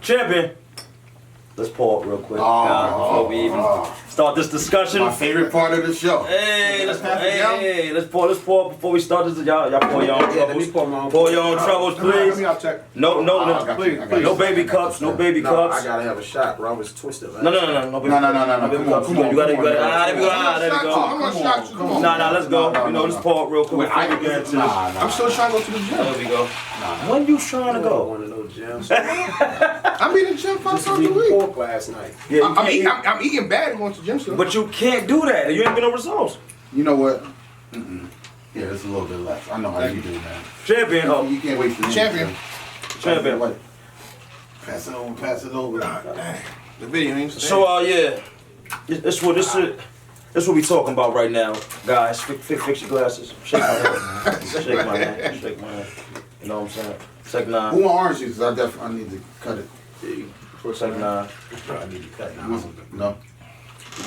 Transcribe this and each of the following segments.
Champion. Let's pause real quick before we even start this discussion. My favorite part of the show. Hey, let's pause before we start this. Y'all pour your own troubles. Pour your own troubles, please. No baby cups. No baby cups. I gotta have a shot, bro. I was twisted. No baby cups. Come on. You gotta. There we go. I'm gonna shot you. Come on. Nah, let's go. Let's pause real quick. I'm still trying to go to the gym. There we go. When you trying to go? One of those gyms. I'm in the gym 5 times a week. Pork last night. Yeah, I'm eating bad going to the gym still. but you can't do that. You ain't get no results. You know what? Yeah, it's a little bit less. I know how you do, man. Champion. You can't wait for me. Champion. Pass it over. The video ain't So yeah, this what we talking about right now, guys. Fix your glasses. Shake my hand. Shake my hand. You know what I'm saying? Take 9. Who want orange juice? I need to cut it. Take 9. I need to cut now. No.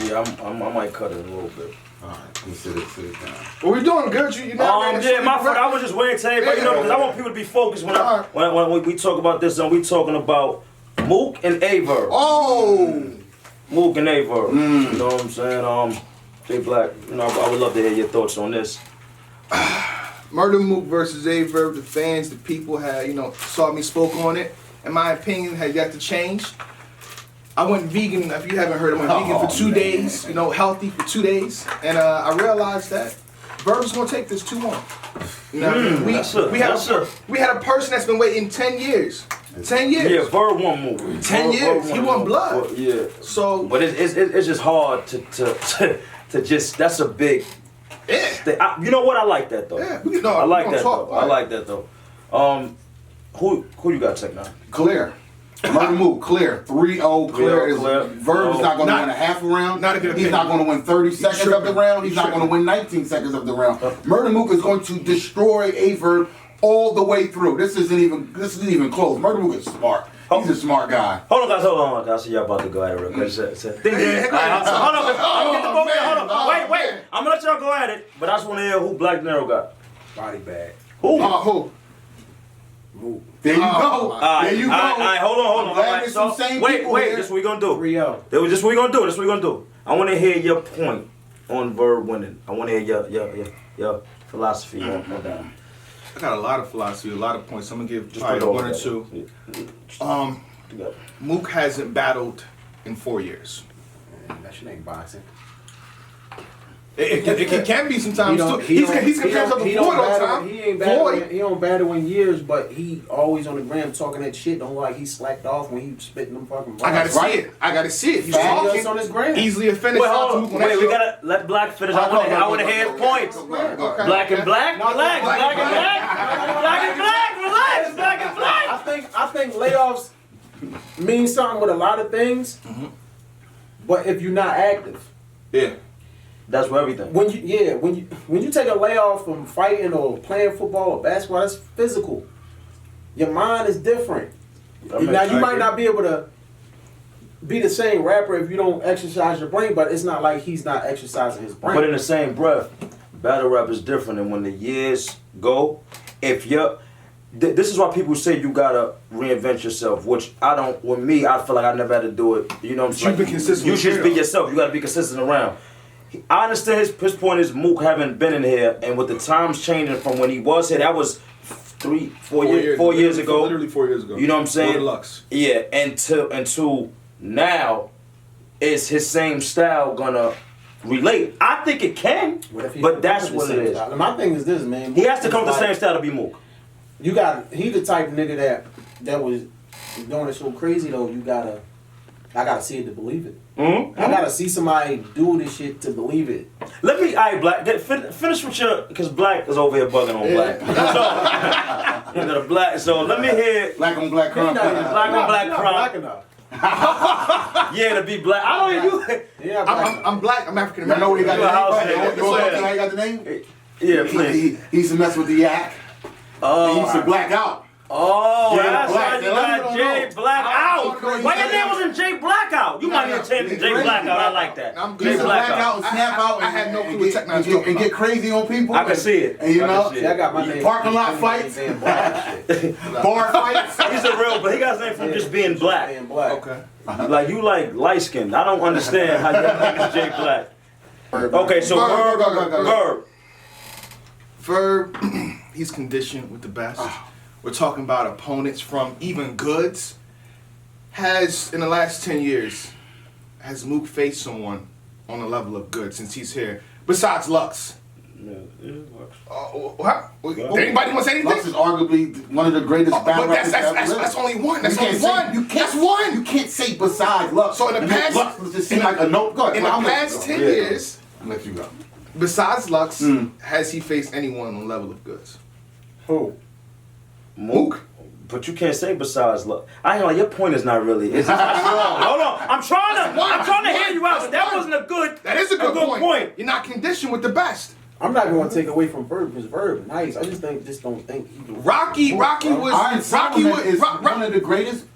Yeah, I might cut it a little bit. Alright, sit it down. Well, we doing good. You not Yeah, my friend, I was just waiting to everybody, because I want people to be focused when we talk about this. And we talking about Mook and Verb. Oh. Mook and Verb. You know what I'm saying? J Black. I would love to hear your thoughts on this. Murda Mook versus Verb. The fans, the people had, saw me spoke on it. In my opinion, had yet to change. I went vegan. If you haven't heard, I went vegan for 2 days. Healthy for 2 days, and I realized that Verb's gonna take this 2-1. We had a person that's been waiting 10 years. 10 years. Yeah, Verb won Mook. 10 years. He won blood. Yeah. So, but it's just hard to just. That's a big. Yeah. You know what? I like that though. Yeah. I like that though. Who you got take now? Clear. Murda Mook, clear. 3-0, clear. Verb is not going to win a half a round. He's not going to win 30 seconds of the round. He's not going to win 19 seconds of the round. Murda Mook is going to destroy Verb all the way through. This isn't even close. Murda Mook is smart. He's a smart guy. Hold on, guys. I see y'all about to go at it real quick. Hold on. Wait. I'm gonna let y'all go at it, but I just want to hear who Black Nero got. Body bag. Who? Who? Mook. There you go. There you go. All right, hold on. Glad some same Wait. people here. This is what we gonna do. 3-0. This is what we gonna do. I want to hear your point on Verb winning. I want to hear your philosophy on that. I got a lot of philosophy, a lot of points. I'm gonna give Just probably put it 1 or over 2. Mook hasn't battled in 4 years. Man, that shit ain't boxing. It can be sometimes too. He's compared to the Floyd all the time. He don't battle in years, but he always on the gram talking that shit. Don't look like he slacked off when he spitting them fucking bars. I gotta see it. He's talking on his gram. Easily offended. Wait, we gotta let Black finish. I want to hear his points. Black and black, relax. Black and black, relax. Black and black. I think layoffs mean something with a lot of things, but if you're not active, That's for everything. when you take a layoff from fighting or playing football or basketball, that's physical. Your mind is different. Now you might not be able to be the same rapper if you don't exercise your brain, but it's not like he's not exercising his brain. But in the same breath, battle rap is different, and when the years go, this is why people say you gotta reinvent yourself, which I don't. With me, I feel like I never had to do it. You know what I'm saying? You've been consistent. You should be yourself. You gotta be consistent around. I understand his point is Mook haven't been in here, and with the times changing from when he was here, that was 4 years ago. Literally 4 years ago. You know what I'm saying? Deluxe. Yeah, until now, is his same style gonna relate? I think it can, but that's what it is. My thing is this, man. He has to come with the same style to be Mook. He the type of nigga that was doing it so crazy though. I gotta see it to believe it. Mm-hmm. I gotta see somebody do this shit to believe it. Black, finish with because Black is over here bugging on Black. So let me hear Black on black crime. Black on black crime. Yeah, to be black. I don't even. Yeah, I'm black. I'm African You know what he American. got the name? You know how he got the name? Yeah, please. He used to mess with the yak. He used to black out. Oh, Jay that's Black. why you They let got me Jay know. Black out. crazy. Why your name wasn't Jay Black out? You might need to change to Jay Black out. I like that. I'm Jay He's a Black black out and snap out. I had no clue and what get- technology and get- talking and get crazy on people. I can see it. And you I can know, see it. See, I got my name. parking lot from fights, being black and shit. bar fights. He's a real, but he got his name from just being black. Being black. Okay. Like you like light skinned. I don't understand how your name is Jay Black. Okay, so Verb. Verb, he's conditioned with the best. We're talking about opponents from even goods. Has, in the last 10 years, has Mook faced someone on the level of good since he's here? Besides Lux. What? Anybody want to say anything? Lux is arguably one of the greatest battle But rappers ever lived. that's only one. That's You can't only say- one. You can't, That's one. You can't say besides Lux. So in the And make past- Lux just seem like a note. Go ahead. In the I'm gonna let past you 10 go. years, I'm gonna let you go. besides Lux, has he faced anyone on the level of goods? Who? Mook. But you can't say besides love. I ain't like your point is not really. It's not strong. Hold on, I'm trying to hear you out. But that wasn't a good. That is a good point. You're not conditioned with the best. I'm not going to take away from Verb because Verb nice. I just don't think he Rocky was Iron Solomon is one of the greatest.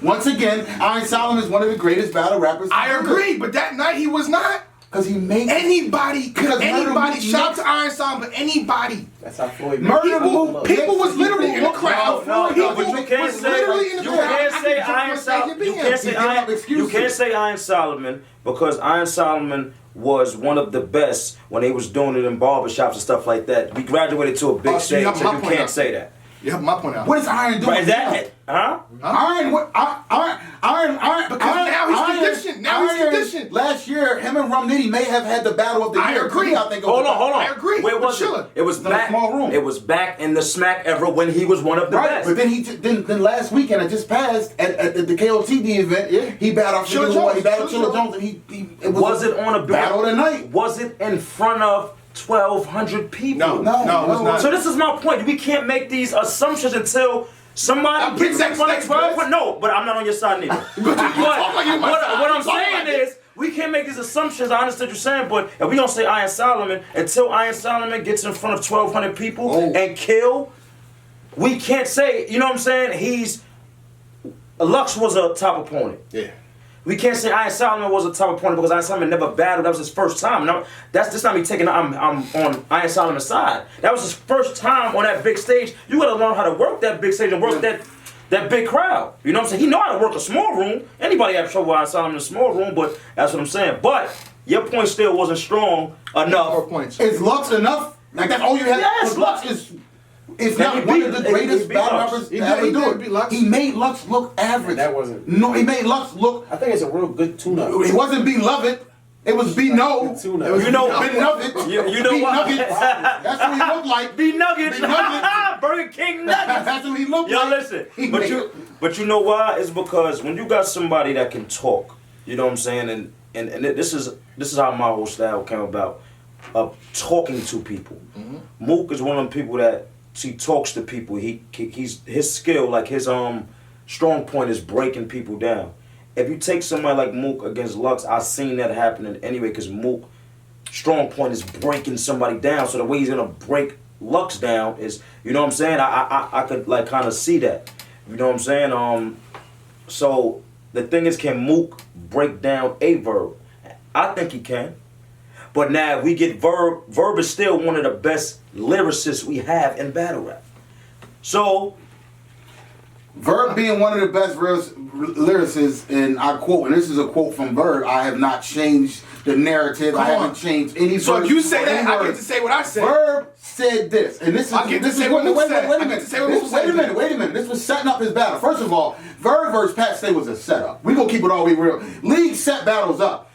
Once again, Iron Solomon is one of the greatest battle rappers. I agree, but that night he was not. Because he made Anybody, Because anybody, Murda shout Mook to Iron Solomon, but anybody. That's how Floyd. People was literally in the crowd. No, People but you can't was say literally in the you crowd. can't say I can Iron jump on Solomon. stage You and can't be say giving up Iron. excuses. You can't say Iron Solomon because Iron Solomon was one of the best when they was doing it in barbershops and stuff like that. We graduated to a big Oh, so stage, you have so my you point can't out. say that. You have my point out. What is Iron doing? Right? Is that it? Huh? Iron, what? Iron. Because now he's conditioned. Now he's conditioned. Last year, him and Rum Nitty may have had the battle of the I year. agree. I think Hold on. I agree. Where was Chilla. it? It was in a back. small room. It was back in the Smack era when he was one of the Right, best. but then then last weekend I just passed at the KOTD event. He battled Chilla Jones. He battled Chilla Chilla Jones, and it was it on a big battle of the night? Was it in front of 1,200 people? No, it was not. So this is my point. We can't make these assumptions until somebody gets in front of 12. No, but I'm not on your side neither. But what I'm saying is, we can't make these assumptions. I understand what you're saying, but if we don't say Iron Solomon until Iron Solomon gets in front of 1,200 people and kill, we can't say. You know what I'm saying? Lux was a top opponent. Yeah. We can't say Iron Solomon was a top opponent because Iron Solomon never battled. That was his first time. Now, that's just not me taking. I'm on Iron Solomon's side. That was his first time on that big stage. You got to learn how to work that big stage and work that big crowd. You know what I'm saying? He know how to work a small room. Anybody have trouble with Iron Solomon in a small room, but that's what I'm saying. But your point still wasn't strong enough. 4 points. Is Lux enough? Like that's all you have? Yes, Because Lux is. If And not he one beat- of the and he greatest beat battle Lux. rappers He to did- ever he do did it. beat Lux. He made Lux look average. That wasn't- No, he made Lux look. I think it's a real good tune-up. It wasn't Be Love It. It was Be No. Good tune-up. It was You know- Be Nuggets. You know Be what? Nuggets. That's what he looked like. Be Nuggets. Be Nuggets. Burger King Nuggets. That's what he looked Yo, like. listen, He but made- you know why? It's because when you got somebody that can talk, you know what I'm saying, and this is how my whole style came about, of talking to people. Mook is one of them people that he talks to people. He's his skill, like his strong point is breaking people down. If you take somebody like Mook against Lux, I've seen that happening anyway, because Mook strong point is breaking somebody down. So the way he's gonna break Lux down is, you know what I'm saying? I could like kind of see that. You know what I'm saying? So the thing is, can Mook break down a Verb? I think he can. But now if we get Verb, Verb is still one of the best lyricists we have in battle rap. So Verb being one of the best lyricists, and I quote, and this is a quote from Verb, I have not changed the narrative. I haven't changed any So verse if you say or that, any I get word. to say what I said. Verb said this, and this is I get to this say is what Mook wait, said. wait a I get minute. to say what Mook Wait said. a minute. This was setting up his battle. First of all, Verb versus Pat Stay was a setup. We gonna keep it all the way real. League set battles up.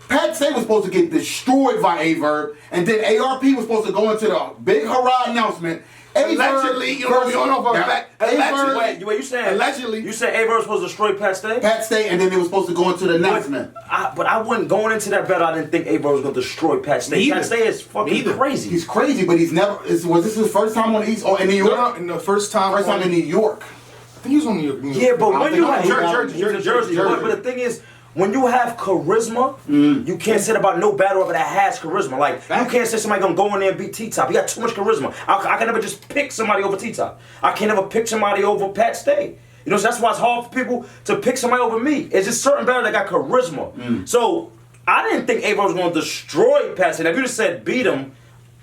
Pat Stay was supposed to get destroyed by A-Verb, and then ARP was supposed to go into the big hurrah announcement. Allegedly, you know, we don't know for a fact. Allegedly. wait, you saying Allegedly. You said A-Verb was supposed to destroy Pat Stay? Pat Stay, and then they were supposed to go into the announcement. But I wouldn't, going into that battle, I didn't think A-Verb was going to destroy Pat Stay. Neither. Pat Stay is fucking Neither. crazy. He's crazy, but he's never. Was this his first time on the East or in New York? No, the first time. First time in New York. I think he was on New York. Yeah, but I when think you I'm have Jersey. Jersey. But the thing is, when you have charisma, you can't say about no battle rapper that has charisma. Like, you can't say somebody gonna go in there and beat T-Top. He got too much charisma. I can never just pick somebody over T-Top. I can never pick somebody over Pat Stay. You know, so that's why it's hard for people to pick somebody over me. It's just certain battles that got charisma. So, I didn't think Averb was gonna destroy Pat Stay. Now, if you just said beat him,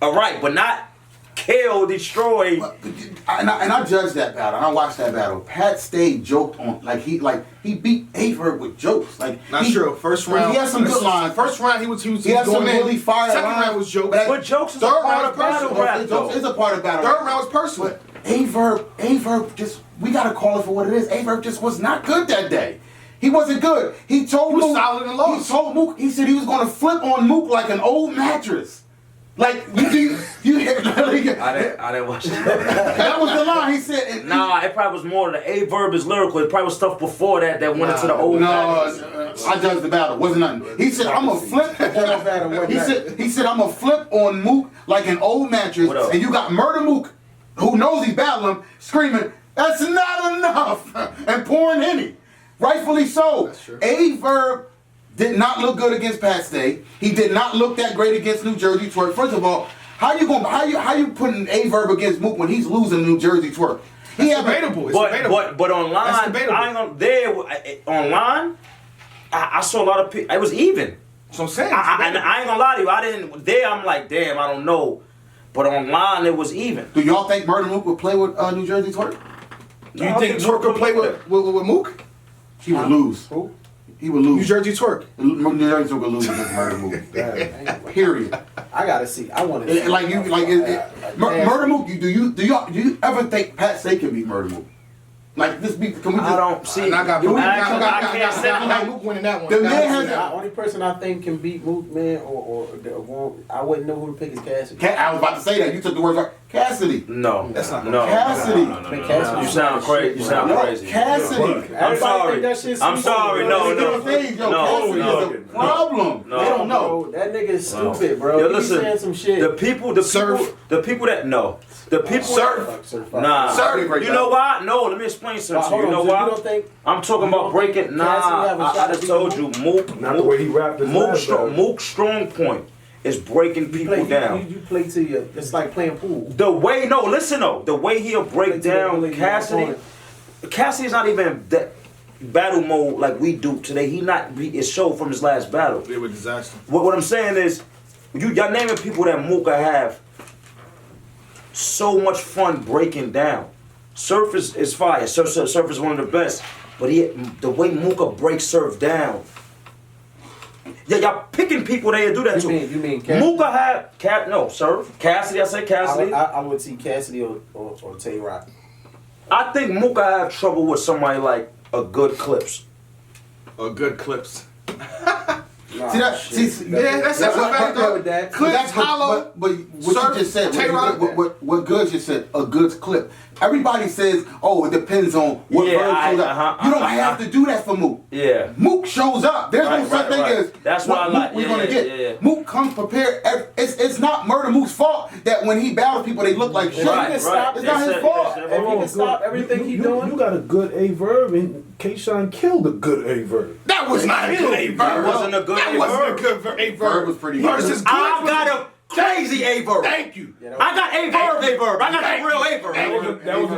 all right, but not kill, destroy. And I judged that battle. I watched that battle. Pat Stay joked on he beat Averb with jokes. Not true. First round, he had some good lines. First round, he was had some really fire Second lines. round was jokes. But jokes is a part of battle rap. Jokes is a part of battle. Third round was personal. But Averb just, we gotta call it for what it is. Averb just was not good that day. He wasn't good. He told He was Mook, solid and lost. He told Mook, he said he was gonna flip on Mook like an old mattress. Like you I didn't watch that. that was the line he said. Nah, it probably was more than the Verb is lyrical. It probably was stuff before that went into the old. I judged the battle. Wasn't nothing. He said I'm a flip. He said I'm a flip on Mook like an old mattress. And you got Murda Mook, who knows he's battling, screaming, "That's not enough," and pouring Henny. Rightfully so. Verb did not look good against Pat Stay. He did not look that great against New Jersey Twerk. First of all, how you putting Verb against Mook when he's losing New Jersey Twerk? It's debatable. But online, I ain't gonna, online, I saw a lot of people. It was even. So I'm saying. I ain't gonna lie to you. I'm like, damn, I don't know. But online, it was even. Do y'all think Murda Mook would play with New Jersey Twerk? Do you think Twerk could play with Mook? He would lose. Who? He would lose. New Jersey Twerk. New Jersey Twerk would lose against Murda Mook. Period. I gotta see. I want to see. Murda Mook. Do you ever think Pat Stay can beat Murda Mook? Like this beat? Can we? I don't see. I can't say Mook winning that one. The man has the only person I think can beat Mook, man, or I wouldn't know who to pick is Cassidy. I was about to say that. You took the words right. Cassidy. No, that's not. No, Cassidy. No. You sound crazy. You sound crazy. Cassidy. I'm sorry. I'm sorry. No. Cassidy is a problem. No. They don't know. That nigga is stupid, bro. Yo, listen. He's saying some shit. The people that know. The people Nah. Surf. You know why? No, let me explain something. You know so why? you don't think I'm talking about breaking. Nah, I just told you, Mook. Not the way he rapped his Mook's strong point is breaking people down. You play to your. It's like playing pool. The way, the way he'll break down Cassidy. Cassidy's not even that battle mode like we do today. It's showed from his last battle. It was a disaster. What I'm saying is, y'all naming people that Mooka have so much fun breaking down. Surf is fire. Surf is one of the best. But the way Mooka breaks Surf down. Yeah, y'all picking people that do that too. You mean Cassidy? Mooka had Surf. Cassidy, I said Cassidy. I would see Cassidy or Tay Rock. I think Mooka have trouble with somebody like a Good Clips. A Good Clips. That's a fact. Clips hollow. But what you just said, what Good just said, a Good's clip. Everybody says, oh, it depends on what Verb shows up. You don't have to do that for Mook. Yeah. Mook shows up. There's no such thing as that's what I like. We're gonna get. Mook comes prepared. It's not Murda Mook's fault that when he battles people, they look like shit. It's not his fault. If he can stop everything he's doing. You got a good Verb, and K-Shine killed a good Verb. That was not a good Verb. That wasn't a good That wasn't a good Verb. Was pretty good. I got a crazy Verb. Thank you. I got Verb. I got the real Verb.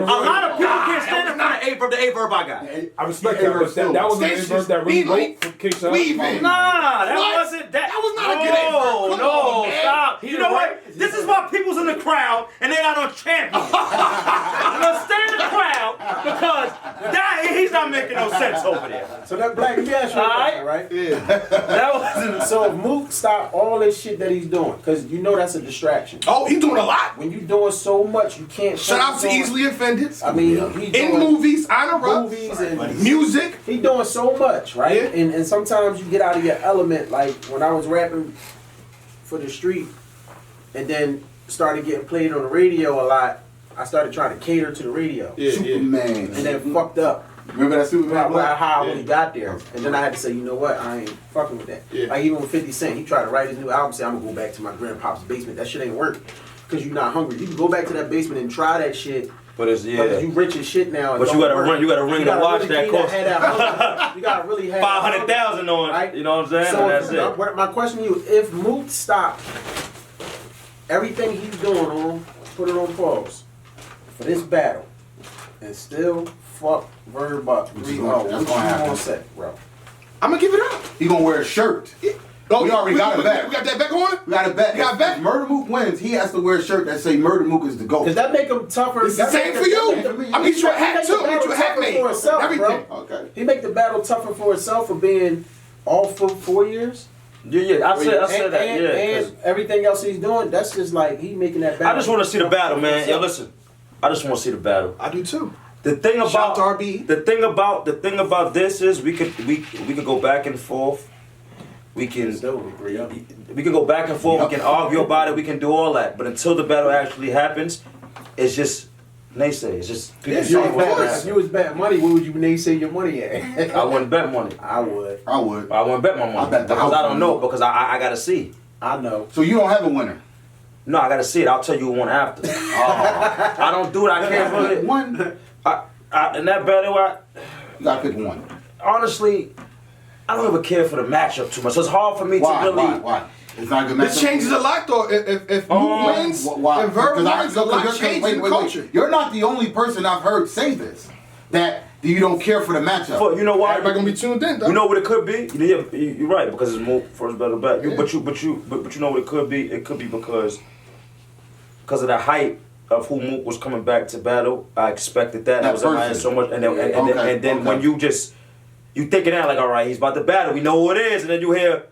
A lot of people can't stand in front of the Verb I got. I respect that, but that was the Verb that really wrote for K-Shine. Nah, that wasn't that. That was not a good No, stop. You know what? This is why people's in the crowd and they're not on champion. I'm gonna stay in the crowd because he's not making no sense over there. So that Black, let me ask you a question, right? Yeah. That wasn't. So if Mook stop all this shit that he's doing, because you know that's a distraction. Oh, he's doing a lot. When you're doing so much, you can't. Shout out to Easily Offended. I mean, he in movies, on a movies and music. He doing so much, right? Yeah. And sometimes you get out of your element. Like when I was rapping for the street, and then started getting played on the radio a lot. I started trying to cater to the radio. Yeah, Superman. And then fucked up. Remember that Superman? How when he got there. And then I had to say, you know what? I ain't fucking with that. Yeah. Like even with 50 Cent, he tried to write his new album, say, I'm going to go back to my grandpa's basement. That shit ain't work because you're not hungry. You can go back to that basement and try that shit But it's Because you rich as shit now. But you gotta ring to watch that cost. You gotta really have 500,000 on it. Right? You know what I'm saying? So that's it. My question to you: if Mook stopped everything he's doing put it on pause for this battle, and still fuck Verb up 3-0, what you gonna say, bro? I'm gonna give it up. He gonna wear a shirt. Oh, we already got a bet. We got that bet going? We got a bet. You got a bet? If Murda Mook wins, he has to wear a shirt that say Murda Mook is the GOAT. Because that make him tougher. It's the same for you. I'm get you a hat too. Get you a hat made. Everything. Okay. He make the battle tougher for himself for being off for 4 years. Yeah. I said that. And everything else he's doing, that's just like he making that battle. I just want to see the battle, man. Yo, listen. I just want to see the battle. I do too. The thing about Shout to RB. The thing about this is we could go back and forth. We can go back and forth. We can argue about it. We can do all that. But until the battle actually happens, it's just naysay. It's just people saying what's gonna If you was betting money, where would you naysay your money at? I wouldn't bet money. I would. I would. I wouldn't bet my money I bet the because house I don't on know it. because I gotta see. I know. So you don't have a winner. No, I gotta see it. I'll tell you who won after. I don't do it. I can't really. One. In that battle, You gotta pick one. honestly, I don't ever care for the matchup too much. So it's hard for me to really. Why? It's not a good matchup. This changes a lot though. If Mook wins, Why? if Verb Because wins, a lot changes in the culture. You're not the only person I've heard say this. That you don't care for the matchup. You know why? Everybody gonna be tuned in though. You know what it could be? You're right because it's more first battle back. Yeah. But you know what it could be? It could be because of the hype of who Mook was coming back to battle. I expected that. I was in my head so much, and then when you thinking that like, all right, he's about to battle. We know who it is, and then you hear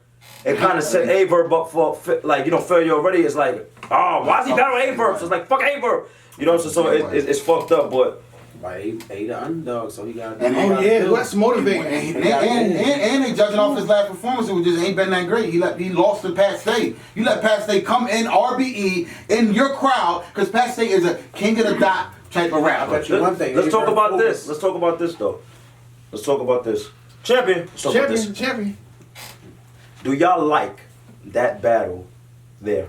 it kind of set Verb up for failure already. It's like, oh, why is he battling Verb? So it's like fuck Verb. You know what I'm saying? So it's fucked up, but. By the underdog, so he got. That's motivating. And they judging off his last performance. It was just ain't been that great. He lost to Pat Stay. You let Pat Stay come in RBE in your crowd because Pat Stay is a king of the dot type of rapper. I bet you one thing. Let's talk about this. Let's talk about this though. Let's talk about this. Champion. Champion. Do y'all like that battle there?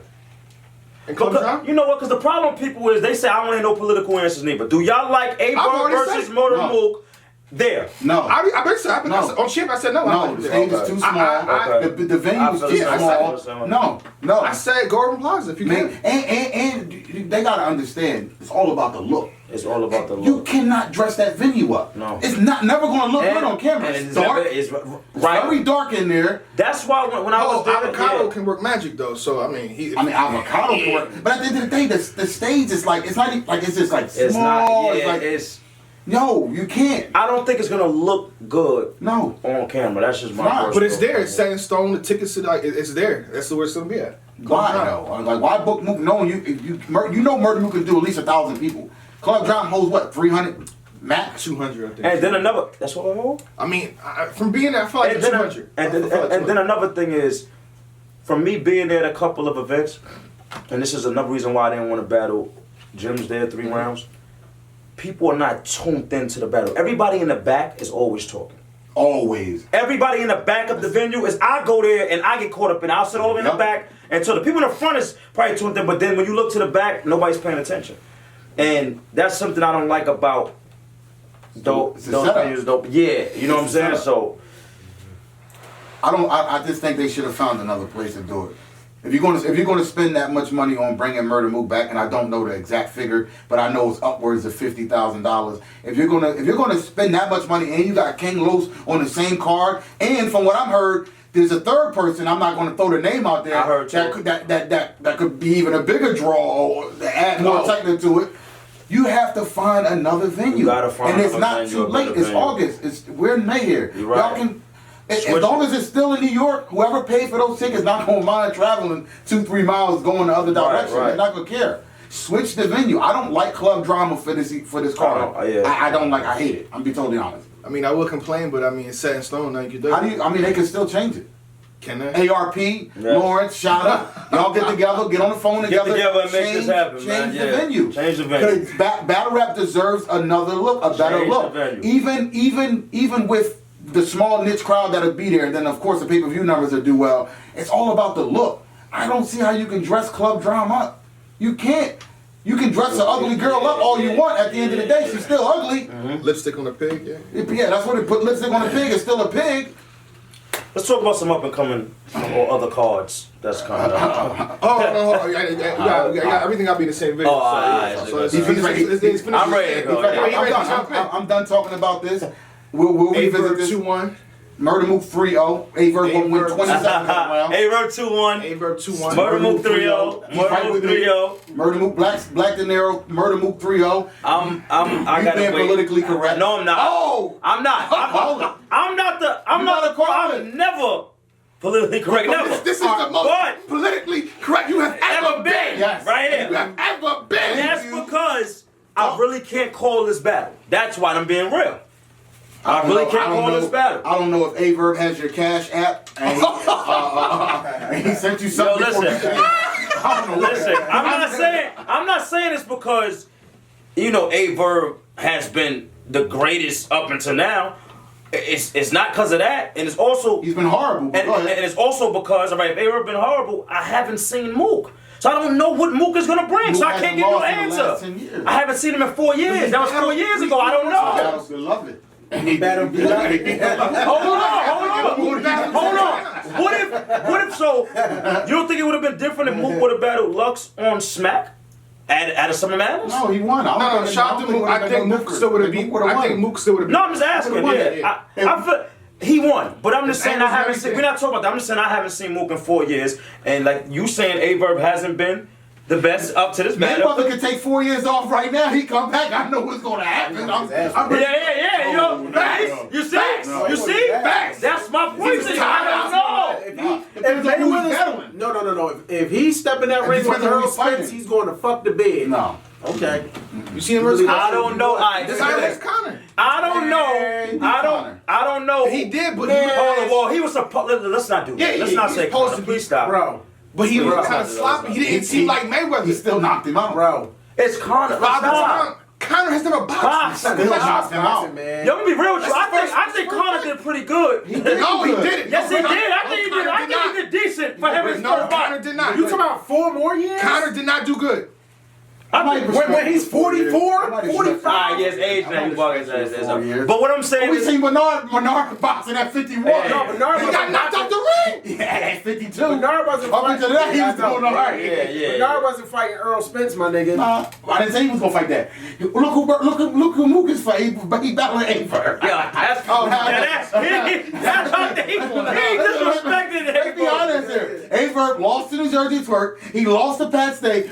Because, you know what? Because the problem with people is they say I don't hear no political answers neither. Do y'all like Verb versus Murda Mook there? No. I bet so. On Champ, I said no. No, the stage is too small. The venue is too small. No. I said Gordon Plaza if you can. And they gotta understand, it's all about the look. It's all about the look. You cannot dress that venue up. No. It's never gonna look good on camera. And it's dark. It's very dark in there. That's why when I was there, Avocado can work magic though. So I mean, Avocado can work. But at the end of the day, the stage is like it's not even, like it's just like small. No, you can't. I don't think it's gonna look good. No. On camera. That's just my personal. But it's there. It's set in stone. The tickets are like it's there. That's where it's gonna be at. Why though? Like why book Mook knowing you know Murda Mook can do at least 1,000 people. Club Drop holds what 300 max 200 I think. And then another. That's what I hold. I mean, from being there, I feel like it's 200. And then another thing is, from me being there at a couple of events, and this is another reason why I didn't want to battle Jim's there 3 rounds. People are not tuned into the battle. Everybody in the back is always talking. Always. Everybody in the back of the venue is I go there and I get caught up and I'll sit all the way in the back until the people in the front is probably tuned in. But then when you look to the back, nobody's paying attention. And that's something I don't like about those venues. Yeah, you know what I'm saying? So I just think they should have found another place to do it. If you're gonna spend that much money on bringing Murda Mook back, and I don't know the exact figure, but I know it's upwards of $50,000. If you're gonna spend that much money, and you got King Los on the same card, and from what I've heard, there's a third person. I'm not gonna throw the name out there. I heard that could be even a bigger draw or add more excitement to it. You have to find another venue. You gotta find and it's another not venue, too late. It's venue. August. We're in May here. You're right. Y'all can. As long as it's still in New York, whoever paid for those tickets not gonna mind traveling 2-3 miles going the other direction. Right. They're not gonna care. Switch the venue. I don't like club drama for this card. I don't like. I hate it. I'm be totally honest. I mean, I would complain, but I mean, it's set in stone. Now you can do it. I mean, they can still change it. Can they? ARP, Lawrence, shout out. Y'all get together, get on the phone together. Get together and make this happen, man. Change the venue. Change the venue. Battle rap deserves another look, a better look. Even with the small niche crowd that'll be there, and then of course the pay-per-view numbers will do well. It's all about the look. I don't see how you can dress club drama up. You can't You can dress an ugly girl up all you want. At the end of the day, she's still ugly. Lipstick on a pig, yeah. Yeah, that's what it put lipstick on a pig. It's still a pig. Let's talk about some up and coming or other cards that's coming up. Oh, no, hold on. Everything got to be the same video. Oh, alright. I'm ready to go. I'm done talking about this. We'll revisit this. 2-1. Murda Mook 3-0. A-Verb will win 27 rounds. A-Verb 2-1. A-Verb 2-1. Murda Mook 3-0. Murda Mook 3-0. Murda Mook Black De Niro. Murda Mook 3-0. I gotta being wait. politically correct. No, I'm not. Oh! I'm not. I'm never politically correct. Never. This is the most But politically correct you have ever been. Yes. Right here. You have ever been. And that's because I really can't call this battle. That's why I'm being real. I really can't call this battle. I don't know if A-Verb has your Cash App and he sent you something. Yo, listen. I don't know. Listen, I'm not saying this because, you know, A-Verb has been the greatest up until now. It's not because of that, and it's also He's been horrible. and it's also because, all right, if A-Verb been horrible, I haven't seen Mook. So I don't know what Mook is gonna bring, so I can't give you an answer. I haven't seen him in 4 years. That was 4 years ago. I don't know. I love it. He better be Hold on. What if so? You don't think it would have been different if Mook would have battled Lux on Smack at a Summer Madness? No, he won. No, shout out to Mook. I think Mook still would have beat. I think Mook still would have beat. No, I'm just asking. Yeah. I feel he won, but I'm just saying I haven't seen. We're not talking about that. I'm just saying I haven't seen Mook in 4 years, and like you saying, A-Verb hasn't been the best up to this Man, battle. brother could take 4 years off right now. He come back. I know what's gonna happen. Yeah. You know, facts. You see? You see? Facts. That's my point. I don't know. If Mayweather's no. If he's stepping that ring with Earl Spence, he's going to fuck the bed. No. Okay. You see him versus I don't know. This is Connor. I don't know. I don't know. He did, but well, he was supposed. Let's not do that. Yeah, Let's not he's say supposed Connor. to be, Please stop, Bro. But he was kind of sloppy. He didn't seem like Mayweather. He still knocked him out. Bro. It's Connor. Connor has never boxed. Box. Still knocked him out. Man. Yo, I'm gonna be real with you. I think Connor did pretty good. No, he didn't. Yes, he did. I think he did. I think he did decent for him. No, Connor did not. You talking about 4 more years? Connor did not do good. When he's 44, 45. Yes, age now. You bugging. 4 years. But what I'm saying We is, seen Bernard boxing at 51. Yeah. No, Bernard He got knocked out the ring. Yeah, at 52. Bernard wasn't Up fighting. until that, he was doing all right. yeah. Bernard wasn't fighting Earl Spence, my nigga. I didn't say he was gonna fight that. Look who Mook is fighting, but he battling A-Verb. yeah, that's how he disrespected Let's be honest here. A-Verb lost to New Jersey Twerk. He lost to Pat Stay.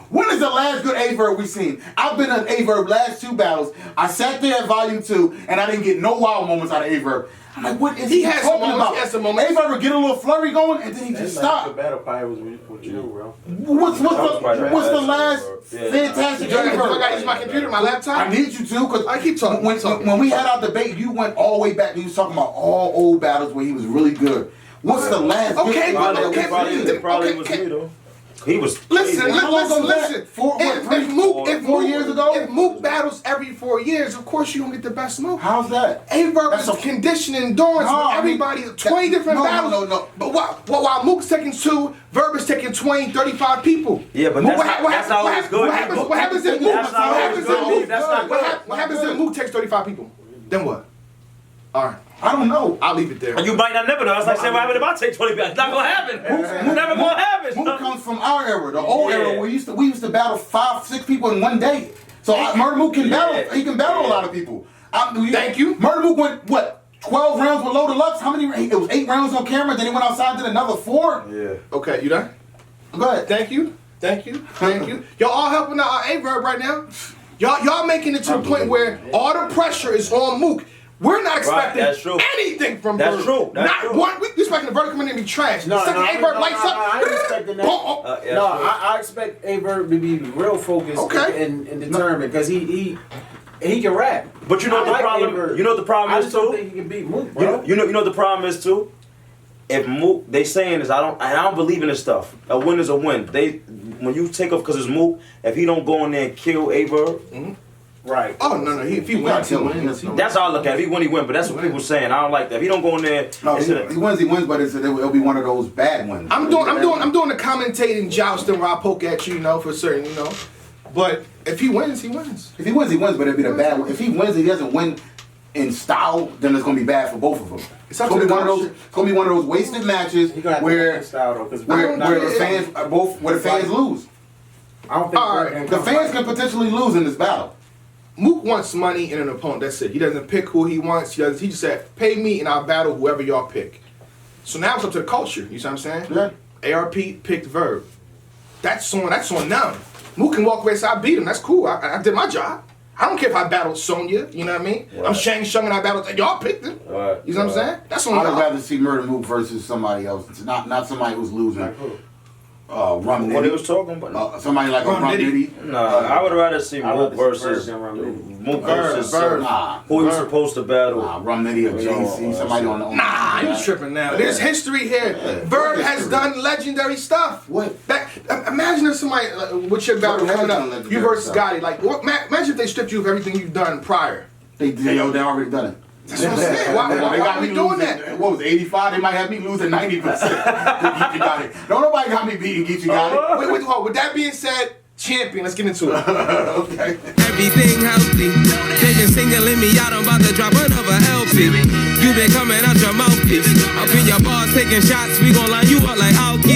When is the last good A-Verb we seen? I've been on A-Verb last 2 battles. I sat there at Volume 2, and I didn't get no wild moments out of A-Verb. I'm like, what is he talking about? He had some moments. A-Verb would get a little flurry going, and then he just stopped. The battle probably was with you, bro. What's the last fantastic I A-Verb? gotta use my computer, my laptop. I need you to, because I keep talking. When we had our debate, you went all the way back and you was talking about all old battles where he was really good. What's the last Okay, good but battle? okay, probably was me though. He was. Listen. How long ago was that? If 4 years ago? If Mook battles every 4 years, of course you don't get the best Mook. How's that? A-Verb That's is conditioning endurance No, with I mean, everybody. 20 different battles. No. But while Mook's taking 2, Verb is taking 20, 35 people. Yeah, but that's not always good. What happens if Mook? That's not always good. That's not good. What happens if Mook takes 35 people? Then what? All right. I don't know. I'll leave it there. You might not never know. It's like saying what happened if I take 20 back. It's not gonna happen. It's never gonna happen. Mook comes from our era, the old era where we used to battle 5, 6 people in one day. So Murda Mook can battle. He can battle a lot of people. Thank you. Murda Mook went what? 12 rounds with Loaded Lux. How many? It was 8 rounds on camera. Then he went outside and did another 4. Yeah. Okay, you done? Go ahead. Thank you. Y'all all helping out our A-Verb right now. Y'all making it to the point where all the pressure is on Mook. We're not expecting anything from That's Verb. true. Not one. We expecting the Verb to come in and be trash. No, Second A-Verb lights up. I ain't expecting that. I expect A-Verb to be real focused and determined because he can rap. But you know what the problem? A-Verb. You know what the problem I is just don't too. think he can beat Mook, bro. You know what the problem is too. If Mook, they saying is I don't believe in this stuff. A win is a win. When you take off because it's Mook, if he don't go in there and kill A-Verb. Right. Oh no! If he wins, he wins. That's how I look at it. If he win, but that's what people saying. I don't like that. If he don't go in there, No, he wins, but it'll be one of those bad ones. I'm doing the commentating jousting where I poke at you, for certain, But if he wins, he wins. If he wins, he wins. But it'd be the bad one. If he wins, he doesn't win in style. Then it's gonna be bad for both of them. It's gonna be one of those. It's gonna be one of those wasted matches where the fans lose. I don't think. All right, the fans can potentially lose in this battle. Mook wants money in an opponent. That's it. He doesn't pick who he wants. He just said, "Pay me, and I'll battle whoever y'all pick." So now it's up to the culture. You see what I'm saying? Yeah. ARP picked Verb. That's on them. Mook can walk away and say, "I beat him. That's cool. I did my job. I don't care if I battled Sonya. You know what I mean? Right. I'm Shang Tsung and I battled. Y'all picked him. Right. You know what I'm saying? That's on y'all. I'd rather see Murda Mook versus somebody else. It's not somebody who's losing. Rum What he was talking about? Somebody like Rum Nitty. Nah, I would rather see Mook versus Verb. who he's supposed to battle. Rum Nitty or JC. Somebody on the. Nah, you tripping now. There's history here. Verb has done legendary stuff. What? Imagine if somebody with your battle coming up, you versus Gotti. Like, imagine if they stripped you of everything you've done prior. They already done it. That's what I'm saying. Why are we doing that? What was it, 85? They might have me losing 90%. Geechee got it. Don't nobody got me beating Geechee got it. Wait, with that being said, champion, let's get into it. Okay. Everything healthy. Taking singling me out, I'm about to drop another LP. You been coming out your mouthpiece. Up in your bars taking shots, we gon' line you up like Alkies.